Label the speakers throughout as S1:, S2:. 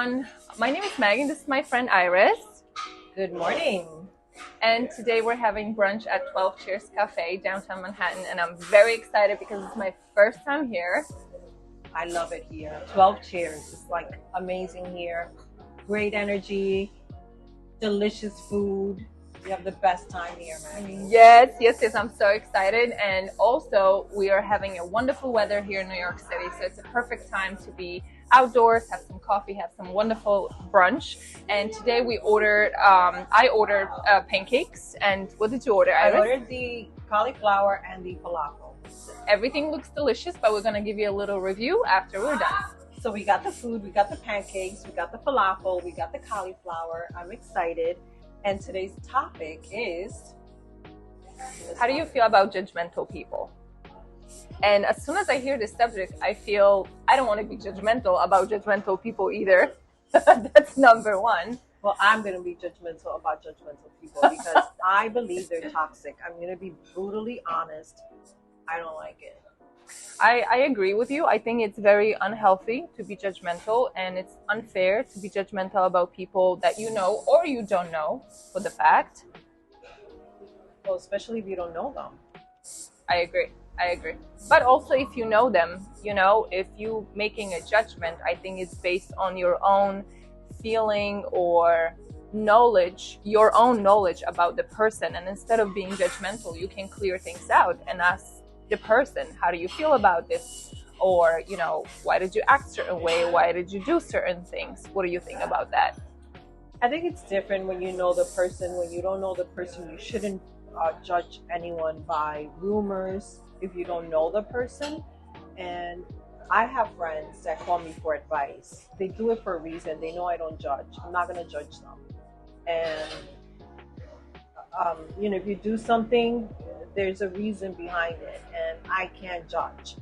S1: everyone. My name is Maggie. This is my friend Iris.
S2: Good morning.
S1: And today we're having brunch at 12 Cheers Cafe, downtown Manhattan. And I'm very excited because it's my first time here.
S2: I love it here. 12 Cheers. It's like amazing here. Great energy, delicious food. You have the best time here, Maggie.
S1: Yes. I'm so excited. And also, we are having a wonderful weather here in New York City. So it's a perfect time to be outdoors, have some coffee, have some wonderful brunch. And today we ordered, I ordered pancakes. And what did you order, Iris?
S2: I ordered the cauliflower and the falafel.
S1: Everything looks delicious, but we're going to give you a little review after we're done.
S2: So we got the food, we got the pancakes, we got the falafel, we got the cauliflower. I'm excited. And today's topic is...
S1: How do you feel about judgmental people? And as soon as I hear this subject, I feel I don't want to be judgmental about judgmental people either. That's number one.
S2: Well, I'm going to be judgmental about judgmental people because I believe they're toxic. I'm going to be brutally honest. I don't like it.
S1: I agree with you. I think it's very unhealthy to be judgmental, and it's unfair to be judgmental about people that you know or you don't know for the fact.
S2: Well, especially if you don't know them.
S1: I agree. But also if you know them, if you making a judgment, I think it's based on your own feeling or knowledge, your own knowledge about the person. And instead of being judgmental, you can clear things out and ask the person, how do you feel about this? Or, why did you act a certain way? Why did you do certain things? What do you think about that?
S2: I think it's different when you know the person. When you don't know the person, you shouldn't judge anyone by rumors if you don't know the person. And I have friends that call me for advice. They do it for a reason. They know I don't judge. I'm not going to judge them. And, if you do something, there's a reason behind it, and I can't judge.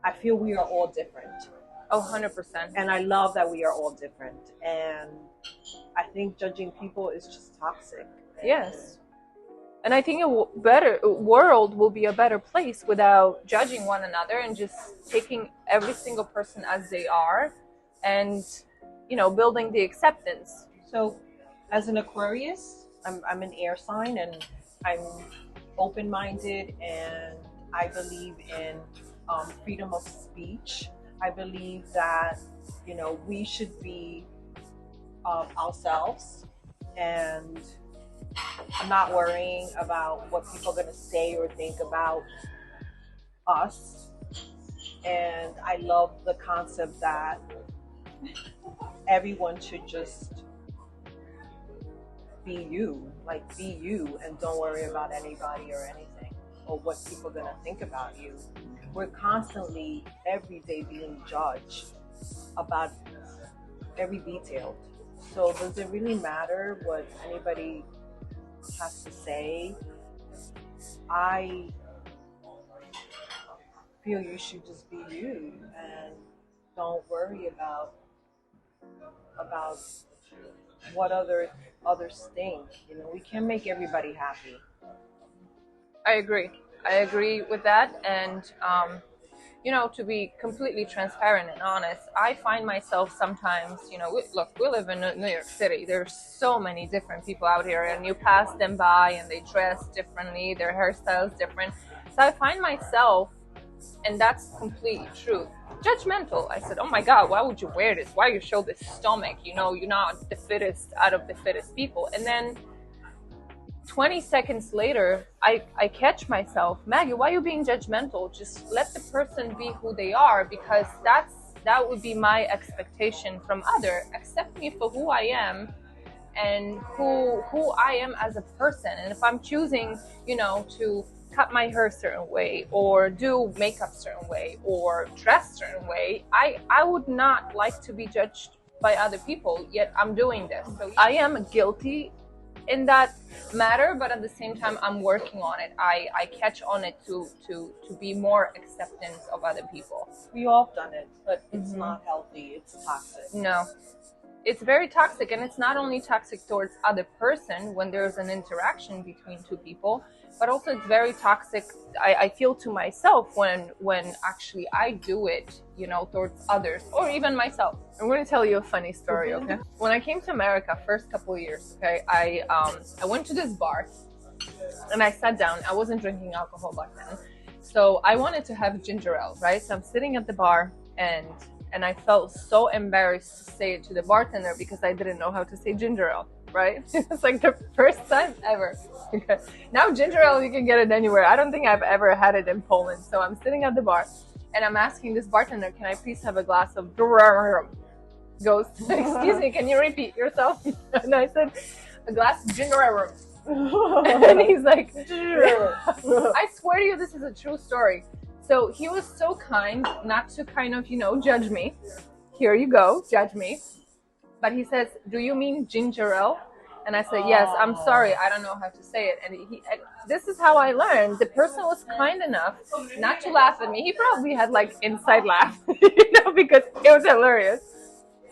S2: I feel we are all different.
S1: Oh, 100%.
S2: And I love that we are all different. And I think judging people is just toxic.
S1: Yes. And I think a better world will be a better place without judging one another and just taking every single person as they are and, building the acceptance.
S2: So as an Aquarius, I'm an air sign, and I'm open-minded, and I believe in freedom of speech. I believe that, we should be ourselves and not worrying about what people are going to say or think about us. And I love the concept that everyone should just be you, and don't worry about anybody or anything or what people are going to think about you. We're constantly, every day, being judged about every detail. So does it really matter what anybody has to say? I feel you should just be you and don't worry about what others think. We can make everybody happy.
S1: I agree with that. And to be completely transparent and honest, I find myself sometimes, we live in New York City. There's so many different people out here, and you pass them by and they dress differently, their hairstyles different. So I find myself, and that's completely true, judgmental. I said, oh my God, why would you wear this? Why you show this stomach? You're not the fittest out of the fittest people. And then 20 seconds later, I catch myself, Maggie, why are you being judgmental? Just let the person be who they are, because that would be my expectation from other. Accept me for who I am and who I am as a person. And if I'm choosing, to cut my hair a certain way or do makeup a certain way or dress a certain way, I would not like to be judged by other people, yet I'm doing this. So I am guilty in that matter, but at the same time I'm working on it. I catch on it to be more acceptance of other people.
S2: We all have done it, but it's not healthy. It's toxic.
S1: No, it's very toxic, and it's not only toxic towards other person when there's an interaction between two people, but also it's very toxic, I feel, to myself when actually I do it, towards others or even myself. I'm going to tell you a funny story, okay? When I came to America first couple of years, okay, I went to this bar and I sat down. I wasn't drinking alcohol back then, so I wanted to have ginger ale, right? So I'm sitting at the bar, and I felt so embarrassed to say it to the bartender because I didn't know how to say ginger ale, right? It's like the first time ever. Okay. Now ginger ale, you can get it anywhere. I don't think I've ever had it in Poland. So I'm sitting at the bar and I'm asking this bartender, can I please have a glass of goes, excuse me, can you repeat yourself? And I said, a glass of ginger ale. And he's like, I swear to you, this is a true story. So he was so kind not to kind of, judge me. Here you go, judge me. But he says, do you mean ginger ale? And I said, yes, I'm sorry, I don't know how to say it. And this is how I learned. The person was kind enough not to laugh at me. He probably had like inside laugh, because it was hilarious.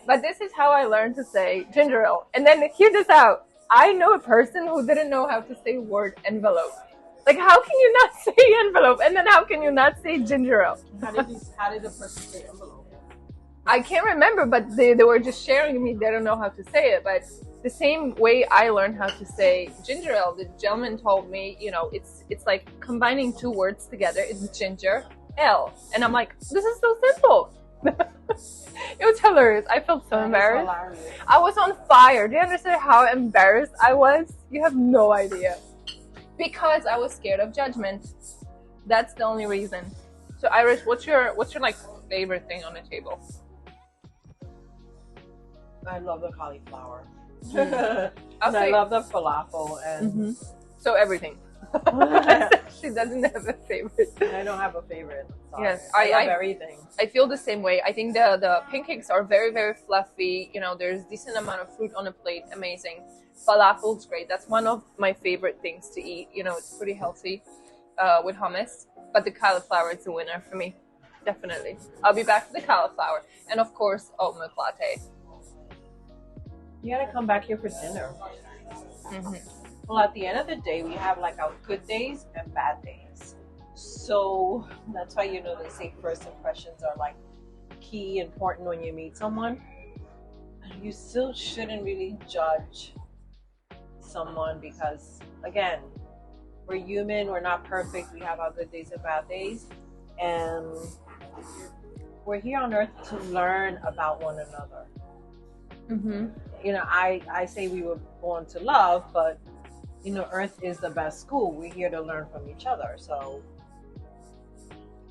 S1: But this is how I learned to say ginger ale. And then hear this out. I know a person who didn't know how to say word envelope. Like, how can you not say envelope? And then how can you not say ginger ale?
S2: How did the person say envelope?
S1: I can't remember, but they were just sharing with me. They don't know how to say it. But the same way I learned how to say ginger ale, the gentleman told me, it's like combining two words together. It's ginger ale. And I'm like, this is so simple. It was hilarious. I felt so embarrassed. I was on fire. Do you understand how embarrassed I was? You have no idea. Because I was scared of judgment. That's the only reason. So Iris, what's your like favorite thing on the table?
S2: I love the cauliflower.
S1: I
S2: love the falafel and
S1: so everything. She doesn't have a favorite.
S2: I don't have a favorite. Sorry.
S1: Yes,
S2: I love everything.
S1: I feel the same way. I think the pancakes are very, very fluffy. There's decent amount of fruit on a plate. Amazing. Falafel's great. That's one of my favorite things to eat. It's pretty healthy with hummus. But the cauliflower is a winner for me. Definitely. I'll be back to the cauliflower. And of course, oat milk latte.
S2: You gotta come back here for dinner. Well, at the end of the day, we have like our good days and bad days. So that's why, they say first impressions are like key, important when you meet someone. You still shouldn't really judge someone because, again, we're human, we're not perfect, we have our good days and bad days. And we're here on earth to learn about one another. I say we were born to love, but earth is the best school. We're here to learn from each other. So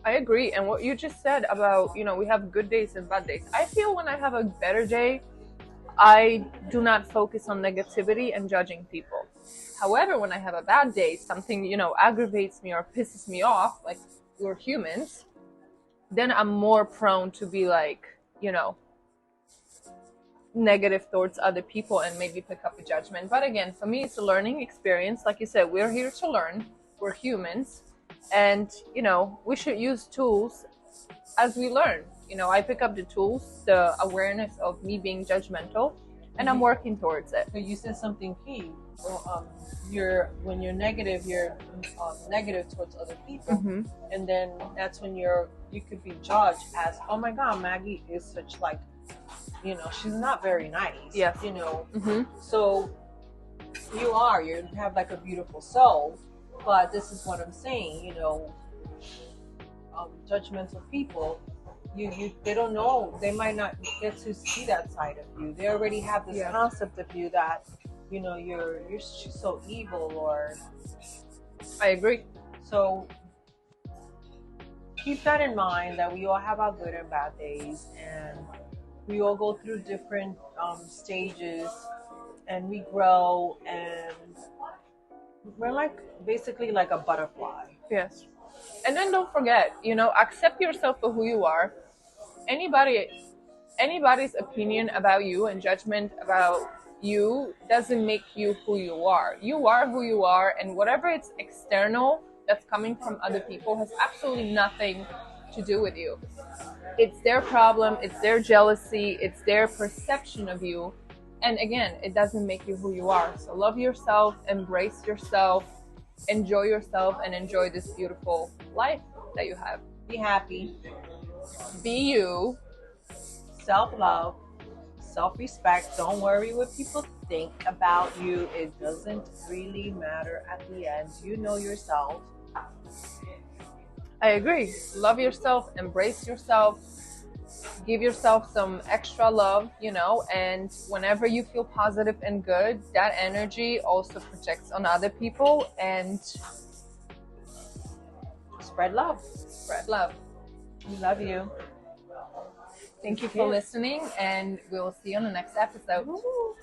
S1: I agree. And what you just said about, we have good days and bad days. I feel when I have a better day, I do not focus on negativity and judging people. However, when I have a bad day, something, aggravates me or pisses me off, like we're humans, then I'm more prone to be like, negative towards other people and maybe pick up a judgment. But again, for me, it's a learning experience. Like you said, we're here to learn. We're humans, and we should use tools as we learn. I pick up the tools, the awareness of me being judgmental, and I'm working towards it.
S2: So you said something key. Well, when you're negative, you're negative towards other people, and then that's when you could be judged as, oh my God, Maggie is such like, she's not very nice.
S1: Yes.
S2: So you have like a beautiful soul, but this is what I'm saying, judgmental people, they don't know, they might not get to see that side of you. They already have this concept of you that, you're so evil, or
S1: I agree.
S2: So keep that in mind, that we all have our good and bad days, and we all go through different stages, and we grow, and we're like basically like a butterfly.
S1: Yes. And then don't forget, accept yourself for who you are. Anybody's opinion about you and judgment about you doesn't make you who you are. You are who you are, and whatever it's external that's coming from other people has absolutely nothing to do with you. It's their problem, it's their jealousy, it's their perception of you. And again, it doesn't make you who you are. So love yourself, embrace yourself, enjoy yourself, and enjoy this beautiful life that you have.
S2: Be happy.
S1: Be you.
S2: Self-love. Self-respect. Don't worry what people think about you. It doesn't really matter at the end. You know yourself.
S1: I agree. Love yourself, embrace yourself, give yourself some extra love, and whenever you feel positive and good, that energy also projects on other people, and
S2: spread love.
S1: Spread love.
S2: We love you.
S1: Thank you for listening, and we'll see you on the next episode.
S2: Woo.